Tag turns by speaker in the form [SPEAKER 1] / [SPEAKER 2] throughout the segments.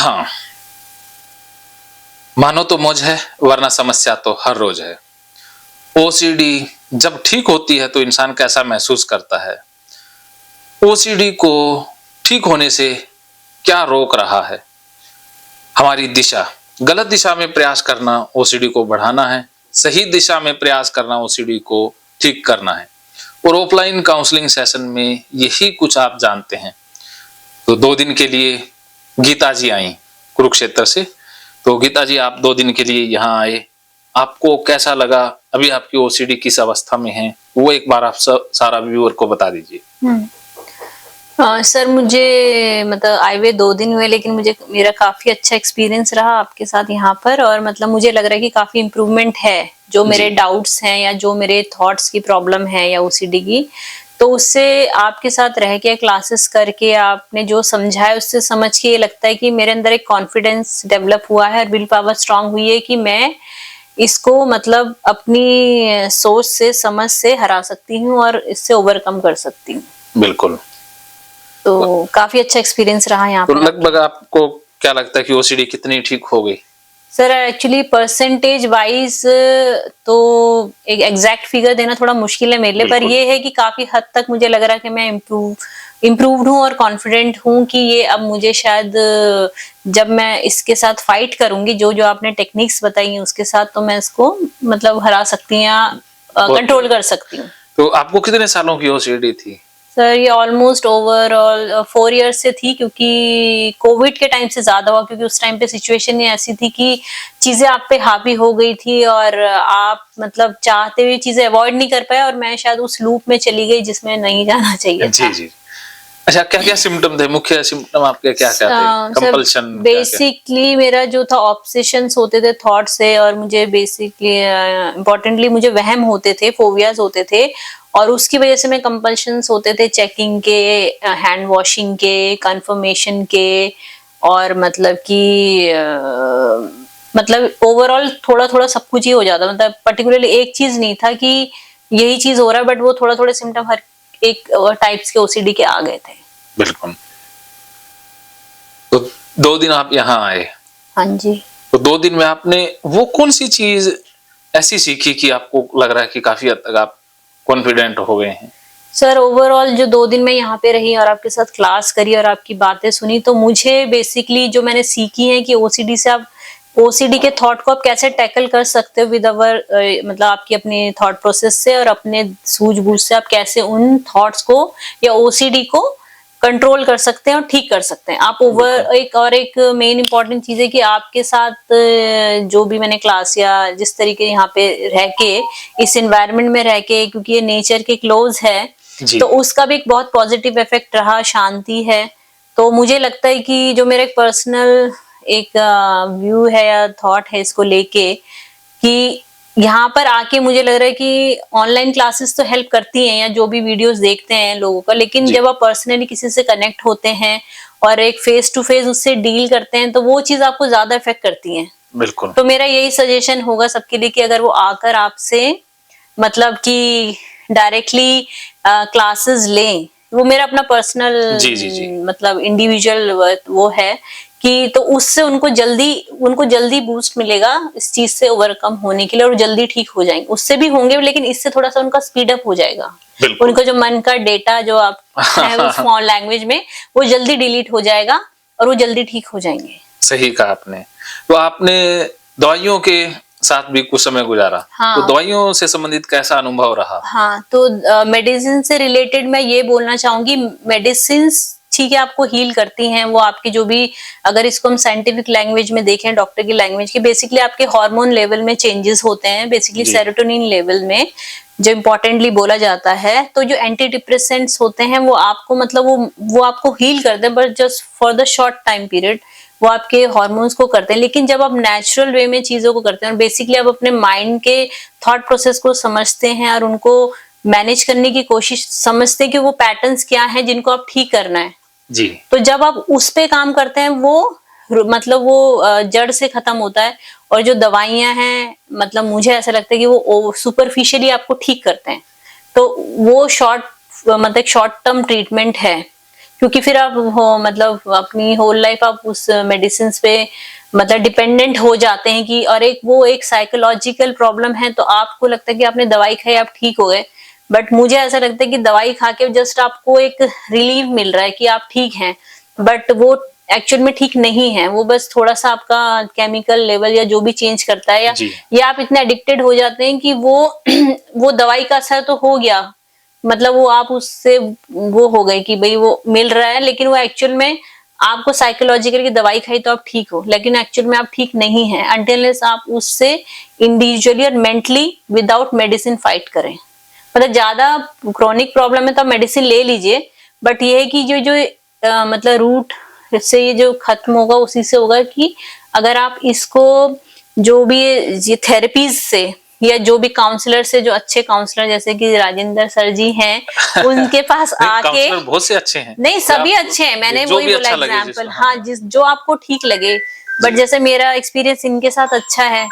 [SPEAKER 1] हाँ, मानो तो मौज है वरना समस्या तो हर रोज है। ओसीडी जब ठीक होती है तो इंसान कैसा महसूस करता है? ओसीडी को ठीक होने से क्या रोक रहा है? हमारी दिशा, गलत दिशा में प्रयास करना ओसीडी को बढ़ाना है, सही दिशा में प्रयास करना ओसीडी को ठीक करना है। और ऑफलाइन काउंसलिंग सेशन में यही कुछ आप जानते हैं। तो 2 दिन के लिए गीता जी आई कुरुक्षेत्र से। तो गीता जी, आप 2 दिन के लिए यहाँ आए, आपको कैसा लगा? अभी आपकी ओसीडी किस अवस्था में है, वो एक बार आप सारा व्यूअर को बता दीजिए।
[SPEAKER 2] सर, मुझे मतलब आए हुए 2 दिन हुए, लेकिन मेरा काफी अच्छा एक्सपीरियंस रहा आपके साथ यहाँ पर। और मतलब मुझे लग रहा है कि काफी इम्प्रूवमेंट है। जो मेरे डाउट्स हैं या जो मेरे थॉट्स की प्रॉब्लम है या ओसीडी की, तो उससे आपके साथ रह के क्लासेस करके आपने जो समझाया उससे समझ के ये लगता है कि मेरे अंदर एक कॉन्फिडेंस डेवलप हुआ है और विल पावर स्ट्रांग हुई है कि मैं इसको मतलब अपनी सोच से, समझ से हरा सकती हूँ और इससे ओवरकम कर सकती हूँ।
[SPEAKER 1] बिल्कुल।
[SPEAKER 2] तो काफी अच्छा एक्सपीरियंस रहा यहाँ
[SPEAKER 1] तो
[SPEAKER 2] पर।
[SPEAKER 1] लगभग आपको क्या लगता है कि ओसीडी कितनी ठीक हो गई?
[SPEAKER 2] सर, एक्चुअली परसेंटेज वाइज तो एक एग्जैक्ट फिगर देना थोड़ा मुश्किल है मेरे लिए, पर ये है कि काफी हद तक मुझे लग रहा है कि मैं इम्प्रूव्ड हूँ और कॉन्फिडेंट हूँ कि ये अब मुझे शायद जब मैं इसके साथ फाइट करूंगी, जो जो आपने टेक्निक्स बताई हैं उसके साथ, तो मैं इसको मतलब हरा सकती हूँ या कंट्रोल कर सकती हूँ।
[SPEAKER 1] तो आपको कितने सालों की ओसीडी थी?
[SPEAKER 2] सर, ये ऑलमोस्ट ओवरऑल 4 इयर्स से थी, क्योंकि कोविड के टाइम से ज्यादा हुआ, क्योंकि उस टाइम पे सिचुएशन ही ऐसी थी कि चीजें आप पे हावी हो गई थी और आप मतलब चाहते हुए चीजें अवॉइड नहीं कर पाए, और मैं शायद उस लूप में चली गई जिसमें नहीं जाना चाहिए था।
[SPEAKER 1] जी। अच्छा, क्या क्या सिम्टम थे? मुख्य सिम्टम आपके क्या क्या थे? कंपल्शन?
[SPEAKER 2] बेसिकली मेरा जो था, ऑब्सेशंस होते थे थॉट से, और मुझे बेसिकली इम्पोर्टेंटली मुझे वहम होते थे, फोबियाज होते थे, और उसकी वजह से मैं कंपल्शंस होते थे चेकिंग के, हैंड वॉशिंग के, कंफर्मेशन के, और मतलब कि मतलब ओवरऑल थोड़ा थोड़ा सब कुछ ही हो जाता। मतलब पर्टिकुलरली एक चीज नहीं था कि यही चीज हो रहा है, बट वो थोड़ा थोड़े सिम्टम हर एक टाइप्स के ओसीडी के आ गए थे।
[SPEAKER 1] बिल्कुल। तो 2 दिन आप यहाँ आए।
[SPEAKER 2] हाँ जी।
[SPEAKER 1] तो 2 दिन में आपने वो कौन सी चीज ऐसी सीखी कि आपको लग रहा है कि काफी हद तक आप कॉन्फिडेंट हो गए हैं?
[SPEAKER 2] सर, ओवरऑल जो 2 दिन मैं यहाँ पे रही और आपके साथ क्लास करी और आपकी बातें सुनी, तो मुझे बेसिकली जो मैंने सीखी है कि ओसीडी से आप ओसीडी के थॉट को आप कैसे टैकल कर सकते हो विद अवर मतलब आपकी अपनी थॉट प्रोसेस से, और अपने सूझबूझ से आप कैसे उन थॉट्स को या ओसीडी को कंट्रोल कर सकते हैं और ठीक कर सकते हैं। आप एक मेन इंपॉर्टेंट चीज है कि आपके साथ जो भी मैंने क्लास या जिस तरीके यहाँ पे रह के, इस एनवायरनमेंट में रह के, क्योंकि ये नेचर के क्लोज है, तो उसका भी एक बहुत पॉजिटिव इफेक्ट रहा, शांति है। तो मुझे लगता है कि जो मेरा एक पर्सनल एक व्यू है या थॉट है इसको लेके, कि यहाँ पर आके मुझे लग रहा है कि ऑनलाइन क्लासेस तो हेल्प करती हैं या जो भी वीडियोस देखते हैं लोगों का, लेकिन जब आप पर्सनली किसी से कनेक्ट होते हैं और एक फेस टू फेस उससे डील करते हैं, तो वो चीज आपको ज्यादा इफेक्ट करती है।
[SPEAKER 1] बिल्कुल।
[SPEAKER 2] तो मेरा यही सजेशन होगा सबके लिए कि अगर वो आकर आपसे मतलब कि डायरेक्टली क्लासेस लें, वो मेरा अपना पर्सनल मतलब इंडिविजुअल वो है कि, तो उससे उनको जल्दी बूस्ट मिलेगा इस चीज से ओवरकम होने के लिए, और जल्दी ठीक हो जाएंगे। उससे भी होंगे, लेकिन इससे थोड़ा सा उनका स्पीड अप हो जाएगा। उनका जो मन का डेटा जो आप है वो स्मॉल लैंग्वेज में, वो जल्दी डिलीट हो जाएगा और वो जल्दी ठीक हो जाएंगे।
[SPEAKER 1] सही कहा आपने। तो आपने दवाइयों के साथ भी कुछ समय गुजारा। हाँ। तो दवाइयों से संबंधित कैसा अनुभव रहा?
[SPEAKER 2] हाँ, तो मेडिसिन से रिलेटेड मैं ये बोलना चाहूंगी, मेडिसिन ठीक है आपको हील करती हैं, वो आपकी जो भी, अगर इसको हम साइंटिफिक लैंग्वेज में देखें, डॉक्टर की लैंग्वेज की, बेसिकली आपके हार्मोन लेवल में चेंजेस होते हैं, बेसिकली सेरोटोनिन लेवल में जो इम्पोर्टेंटली बोला जाता है। तो जो एंटी डिप्रेसेंट्स होते हैं वो आपको मतलब वो आपको हील करते हैं, but just for the short time period वो आपके हार्मोन्स को करते हैं। लेकिन जब आप नेचुरल वे में चीजों को करते हैं और बेसिकली आप अपने माइंड के थॉट प्रोसेस को समझते हैं और उनको मैनेज करने की कोशिश, समझते हैं कि वो पैटर्न्स क्या हैं जिनको आप ठीक करना है
[SPEAKER 1] जी,
[SPEAKER 2] तो जब आप उस पे काम करते हैं, वो मतलब वो जड़ से खत्म होता है। और जो दवाइयां हैं, मतलब मुझे ऐसा लगता है कि वो सुपरफिशियली आपको ठीक करते हैं। तो वो मतलब शॉर्ट टर्म ट्रीटमेंट है क्योंकि फिर आप हो मतलब अपनी होल लाइफ आप उस मेडिसिन पे मतलब डिपेंडेंट हो जाते हैं कि और एक साइकोलॉजिकल प्रॉब्लम है, तो आपको लगता है कि आपने दवाई खाई आप ठीक हो गए, बट मुझे ऐसा लगता है कि दवाई खा के जस्ट आपको एक रिलीफ मिल रहा है कि आप ठीक हैं, बट वो एक्चुअल में ठीक नहीं है। वो बस थोड़ा सा आपका केमिकल लेवल या जो भी चेंज करता है,
[SPEAKER 1] जी।
[SPEAKER 2] या आप इतने एडिक्टेड हो जाते हैं कि वो वो दवाई का असर तो हो गया, मतलब वो आप उससे वो हो गए कि भाई वो मिल रहा है, लेकिन वो एक्चुअल में आपको साइकोलॉजिकल की दवाई खाई तो आप ठीक हो, लेकिन एक्चुअल में आप ठीक नहीं है अनटिल आप उससे इंडिविजुअली और मेंटली विदाउट मेडिसिन फाइट करें। मतलब ज्यादा क्रोनिक प्रॉब्लम है तो आप मेडिसिन ले लीजिए, बट ये है कि जो जो मतलब रूट से ये जो खत्म होगा उसी से होगा कि अगर आप इसको जो भी ये थेरेपीज से या जो भी काउंसलर से, जो अच्छे काउंसलर जैसे कि राजेंद्र सर जी हैं उनके पास आके,
[SPEAKER 1] काउंसलर बहुत से अच्छे हैं,
[SPEAKER 2] नहीं सभी अच्छे हैं, मैंने
[SPEAKER 1] जो
[SPEAKER 2] वही
[SPEAKER 1] भी
[SPEAKER 2] बोला
[SPEAKER 1] अच्छा लगे
[SPEAKER 2] एग्जाम्पल,
[SPEAKER 1] जिसको,
[SPEAKER 2] हाँ जिस जो आपको ठीक लगे, बट
[SPEAKER 1] जी।
[SPEAKER 2] जैसे मेरा एक्सपीरियंस इनके साथ अच्छा है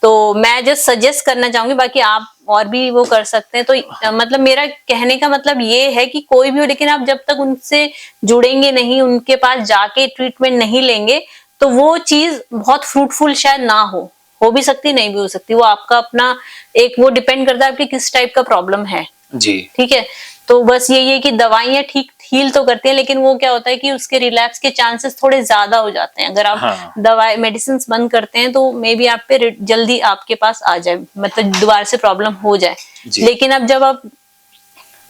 [SPEAKER 2] तो मैं जस्ट सजेस्ट करना चाहूंगी, बाकी आप और भी वो कर सकते हैं। तो मतलब मेरा कहने का मतलब ये है कि कोई भी हो, लेकिन आप जब तक उनसे जुड़ेंगे नहीं, उनके पास जाके ट्रीटमेंट नहीं लेंगे, तो वो चीज बहुत फ्रूटफुल शायद ना हो भी सकती, नहीं भी हो सकती, वो आपका अपना एक वो डिपेंड करता है आपकी किस टाइप का प्रॉब्लम है।
[SPEAKER 1] जी।
[SPEAKER 2] ठीक है, तो बस यही है कि दवाइयां ठीक हील तो करती हैं, लेकिन वो क्या होता है कि उसके रिलैप्स के चांसेस थोड़े ज्यादा हो जाते हैं। अगर आप
[SPEAKER 1] हाँ।
[SPEAKER 2] दवाई मेडिसिन बंद करते हैं तो मे बी आप पे जल्दी आपके पास आ जाए, मतलब दोबारा से प्रॉब्लम हो जाए।
[SPEAKER 1] जी।
[SPEAKER 2] लेकिन अब जब आप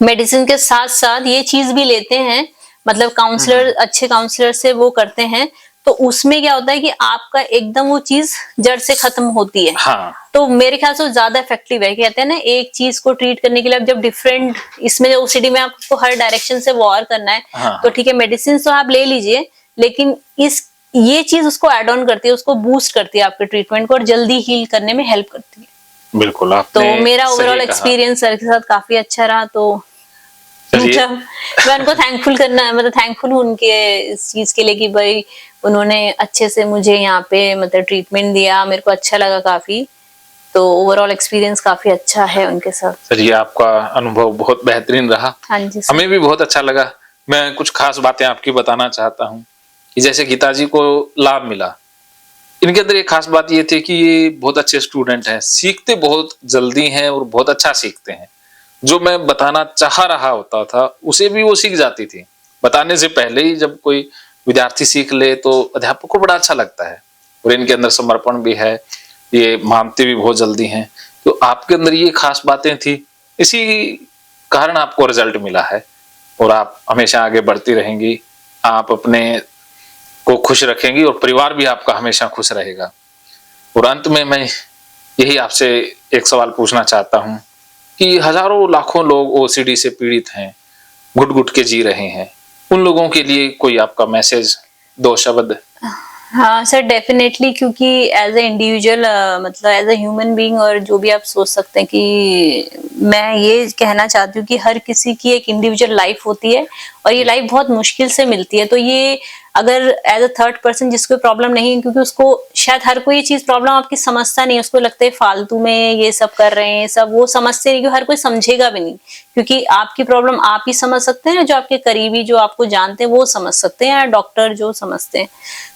[SPEAKER 2] मेडिसिन के साथ साथ ये चीज भी लेते हैं, मतलब काउंसलर, अच्छे काउंसलर से वो करते हैं, तो उसमें क्या होता है कि आपका एकदम वो चीज जड़ से खत्म होती है।
[SPEAKER 1] हाँ।
[SPEAKER 2] तो मेरे ख्याल से ज्यादा इफेक्टिव है। कहते हैं ना एक चीज को ट्रीट करने के लिए, अब जब डिफरेंट इसमें ओसीडी में आपको हर डायरेक्शन से वॉर करना है,
[SPEAKER 1] हाँ।
[SPEAKER 2] तो ठीक है मेडिसिन तो आप ले लीजिए, लेकिन इस ये चीज उसको एड ऑन करती है, उसको बूस्ट करती है आपके ट्रीटमेंट को, और जल्दी हील करने में हेल्प करती है।
[SPEAKER 1] बिल्कुल,
[SPEAKER 2] तो
[SPEAKER 1] आपने
[SPEAKER 2] मेरा ओवरऑल
[SPEAKER 1] सही कहा।
[SPEAKER 2] एक्सपीरियंस सर के साथ काफी अच्छा रहा। तो
[SPEAKER 1] चलिए,
[SPEAKER 2] मतलब मैं उनको थैंकफुल हूँ उनके इस चीज के लिए कि भाई उन्होंने अच्छे से मुझे यहाँ पे मतलब ट्रीटमेंट दिया, मेरे को अच्छा लगा काफी। तो ओवरऑल एक्सपीरियंस काफी अच्छा है उनके साथ।
[SPEAKER 1] चलिए, आपका अनुभव बहुत बेहतरीन रहा,
[SPEAKER 2] हाँ जी सर।
[SPEAKER 1] हमें भी बहुत अच्छा लगा। मैं कुछ खास बातें आपकी बताना चाहता हूँ कि जैसे गीता जी को लाभ मिला, इनके अंदर एक खास बात ये थी कि ये बहुत अच्छे स्टूडेंट हैं, सीखते बहुत जल्दी हैं और बहुत अच्छा सीखते हैं। जो मैं बताना चाह रहा होता था उसे भी वो सीख जाती थी। बताने से पहले ही जब कोई विद्यार्थी सीख ले तो अध्यापक को बड़ा अच्छा लगता है, और इनके अंदर समर्पण भी है, ये मानते भी बहुत जल्दी हैं। तो आपके अंदर ये खास बातें थी, इसी कारण आपको रिजल्ट मिला है, और आप हमेशा आगे बढ़ती रहेंगी। आप अपने को खुश रखेंगी और परिवार भी आपका हमेशा खुश रहेगा। और अंत में मैं यही आपसे एक सवाल पूछना चाहता हूँ कि हजारों लाखों लोग ओसीडी से पीड़ित हैं, घुट घुट के जी रहे हैं, उन लोगों के लिए कोई आपका मैसेज, दो शब्द?
[SPEAKER 2] हाँ सर डेफिनेटली, क्योंकि एज ए इंडिविजुअल मतलब एज ए ह्यूमन बीइंग, और जो भी आप सोच सकते हैं कि मैं ये कहना चाहती हूँ कि हर किसी की एक इंडिविजुअल लाइफ होती है, और ये लाइफ बहुत मुश्किल से मिलती है। तो ये अगर एज अ थर्ड पर्सन जिसको प्रॉब्लम नहीं है, क्योंकि उसको शायद हर कोई ये चीज प्रॉब्लम आपकी समझता नहीं है, उसको लगता है फालतू में ये सब कर रहे हैं, सब वो समझते नहीं, क्योंकि हर कोई समझेगा भी नहीं, क्योंकि आपकी प्रॉब्लम आप ही समझ सकते हैं, जो आपके करीबी जो आपको जानते हैं वो समझ सकते हैं, या डॉक्टर जो समझते हैं।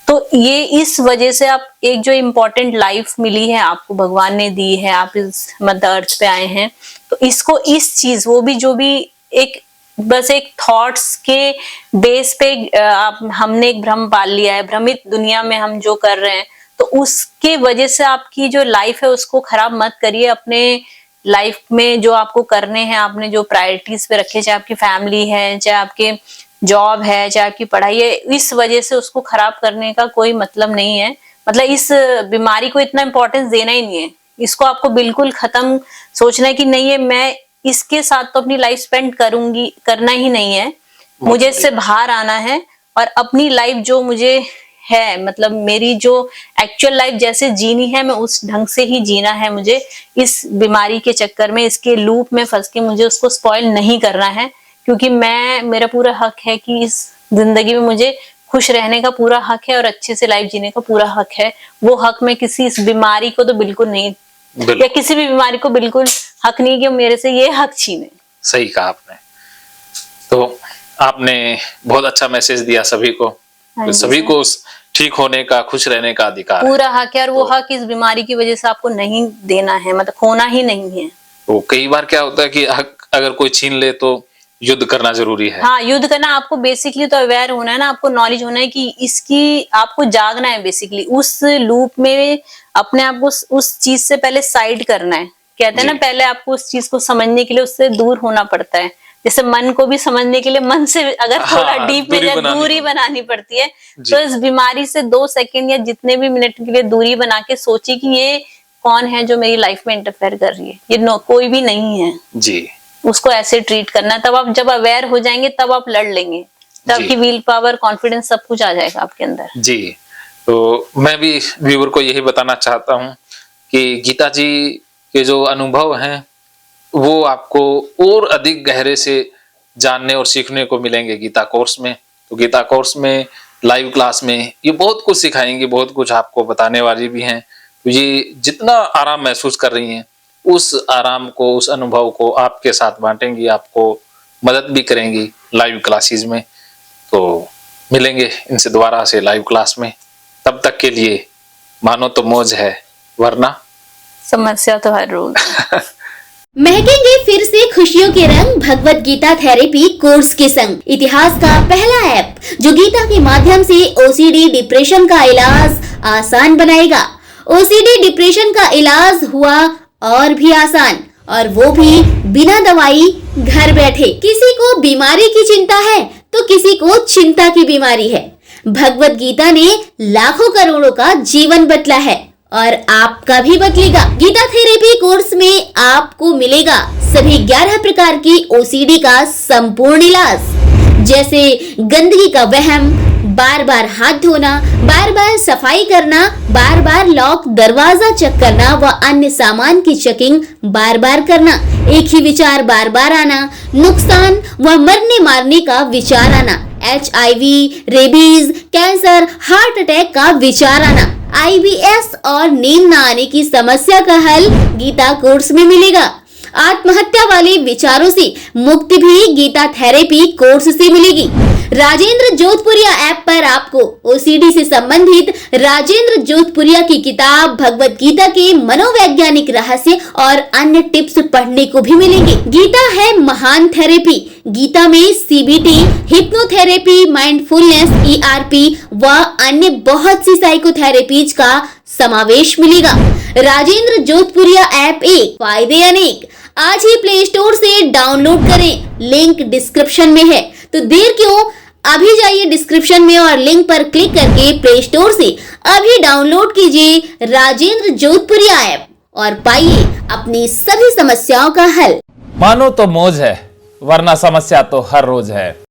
[SPEAKER 2] तो ये इस वजह से आप एक जो इम्पोर्टेंट लाइफ मिली है आपको, भगवान ने दी है, आप इस मध्य अर्थ पे आए हैं, तो इसको इस चीज वो भी जो भी एक बस एक थॉट्स के बेस पे आप हमने एक भ्रम पाल लिया है, भ्रमित दुनिया में हम जो कर रहे हैं, तो उसके वजह से आपकी जो लाइफ है उसको खराब मत करिए। अपने लाइफ में जो आपको करने हैं, आपने जो प्रायोरिटीज पे रखे, चाहे आपकी फैमिली है, चाहे आपके जॉब है, चाहे आपकी पढ़ाई है, इस वजह से उसको खराब करने का कोई मतलब नहीं है। मतलब इस बीमारी को इतना इंपॉर्टेंस देना ही नहीं है, इसको आपको बिल्कुल खत्म सोचना है कि नहीं है मैं इसके साथ तो अपनी लाइफ स्पेंड करूंगी, करना ही नहीं है, मुझे इससे बाहर आना है, और अपनी लाइफ जो मुझे है, मतलब मेरी जो एक्चुअल लाइफ जैसे जीनी है, मैं उस ढंग से ही जीना है मुझे। इस बीमारी के चक्कर में, इसके लूप में फंस के मुझे उसको स्पॉइल नहीं करना है, क्योंकि मेरा पूरा हक है कि इस जिंदगी में मुझे खुश रहने का पूरा हक है, और अच्छे से लाइफ जीने का पूरा हक है। वो हक मैं किसी इस बीमारी को तो बिल्कुल नहीं, या किसी भी बीमारी को बिल्कुल हक नहीं कि मेरे से ये हक छीने।
[SPEAKER 1] सही कहा आपने। तो आपने बहुत अच्छा मैसेज दिया सभी को।
[SPEAKER 2] हाँ जी
[SPEAKER 1] सभी
[SPEAKER 2] सर।
[SPEAKER 1] को ठीक होने का, खुश रहने का अधिकार है।
[SPEAKER 2] पूरा हक है, और वो हक इस बीमारी की वजह से आपको नहीं देना है, मतलब खोना ही नहीं है।
[SPEAKER 1] तो कई बार क्या होता है कि हक अगर कोई छीन ले तो युद्ध करना जरूरी है।
[SPEAKER 2] हाँ, युद्ध करना, आपको बेसिकली तो अवेयर होना है ना, आपको नॉलेज होना है कि इसकी आपको जागना है बेसिकली, उस लूप में अपने आप को उस चीज से पहले साइड करना है। कहते हैं ना,
[SPEAKER 1] जी।
[SPEAKER 2] पहले आपको उस चीज को समझने के लिए उससे दूर होना पड़ता है। जैसे मन को भी समझने के लिए मन से अगर थोड़ा
[SPEAKER 1] हाँ,
[SPEAKER 2] डीप में
[SPEAKER 1] दूरी
[SPEAKER 2] जाए,
[SPEAKER 1] बनानी
[SPEAKER 2] दूरी
[SPEAKER 1] पड़ती
[SPEAKER 2] बनानी पड़ती है।
[SPEAKER 1] जी।
[SPEAKER 2] तो इस बीमारी से 2 सेकंड या जितने भी मिनट के लिए दूरी बना के सोचिए कि ये कौन है जो मेरी लाइफ में इंटरफेयर कर रही है। ये कोई भी नहीं है।
[SPEAKER 1] जी।
[SPEAKER 2] उसको ऐसे ट्रीट करना है। तब आप जब अवेयर हो जाएंगे तब आप लड़ लेंगे, तब
[SPEAKER 1] जी।
[SPEAKER 2] की विल पावर, कॉन्फिडेंस, सब कुछ आ जाएगा आपके अंदर।
[SPEAKER 1] जी। तो मैं भी व्यूअर को यही बताना चाहता हूँ कि गीता जी के जो अनुभव हैं वो आपको और अधिक गहरे से जानने और सीखने को मिलेंगे गीता कोर्स में। तो गीता कोर्स में लाइव क्लास में ये बहुत कुछ सिखाएंगे, बहुत कुछ आपको बताने वाली भी हैं। तो ये जितना आराम महसूस कर रही हैं, उस आराम को, उस अनुभव को आपके साथ बांटेंगी, आपको मदद भी करेंगी लाइव क्लासेस में। तो मिलेंगे इनसे दोबारा से लाइव क्लास में। तब तक के लिए मानो तो मौज है, वरना
[SPEAKER 2] समस्या तो हर रोज।
[SPEAKER 3] महकेंगे फिर से खुशियों के रंग भगवत गीता थेरेपी कोर्स के संग। इतिहास का पहला ऐप जो गीता के माध्यम से ओसीडी डिप्रेशन का इलाज आसान बनाएगा। ओसीडी डिप्रेशन का इलाज हुआ और भी आसान, और वो भी बिना दवाई, घर बैठे। किसी को बीमारी की चिंता है तो किसी को चिंता की बीमारी है। भगवत गीता ने लाखों करोड़ों का जीवन बदला है और आपका भी बदलेगा। गीता थेरेपी कोर्स में आपको मिलेगा सभी 11 प्रकार की ओसीडी का संपूर्ण इलाज, जैसे गंदगी का वहम, बार बार हाथ धोना, बार बार सफाई करना, बार बार लॉक दरवाजा चेक करना व अन्य सामान की चेकिंग बार बार करना, एक ही विचार बार बार आना, नुकसान व मरने मारने का विचार आना, HIV, rabies, cancer, heart attack का विचार आना, IBS और नींद न आने की समस्या का हल गीता कोर्स में मिलेगा। आत्महत्या वाले विचारों से मुक्ति भी गीता थेरेपी कोर्स से मिलेगी। राजेंद्र जोधपुरिया ऐप पर आपको ओसीडी से संबंधित राजेंद्र जोधपुरिया की किताब भगवत गीता के मनोवैज्ञानिक रहस्य और अन्य टिप्स पढ़ने को भी मिलेंगे। गीता है महान थेरेपी। गीता में CBT, हिप्नोथेरेपी, माइंडफुलनेस, ERP व अन्य बहुत सी साइकोथेरेपीज का समावेश मिलेगा। राजेंद्र जोधपुरिया ऐप एक, फायदे अनेक। आज ही प्ले स्टोर से डाउनलोड करें, लिंक डिस्क्रिप्शन में है। तो देर क्यों, अभी जाइए डिस्क्रिप्शन में और लिंक पर क्लिक करके प्ले स्टोर से अभी डाउनलोड कीजिए राजेंद्र जोधपुरिया ऐप और पाइए अपनी सभी समस्याओं का हल।
[SPEAKER 1] मानो तो मौज है, वरना समस्या तो हर रोज है।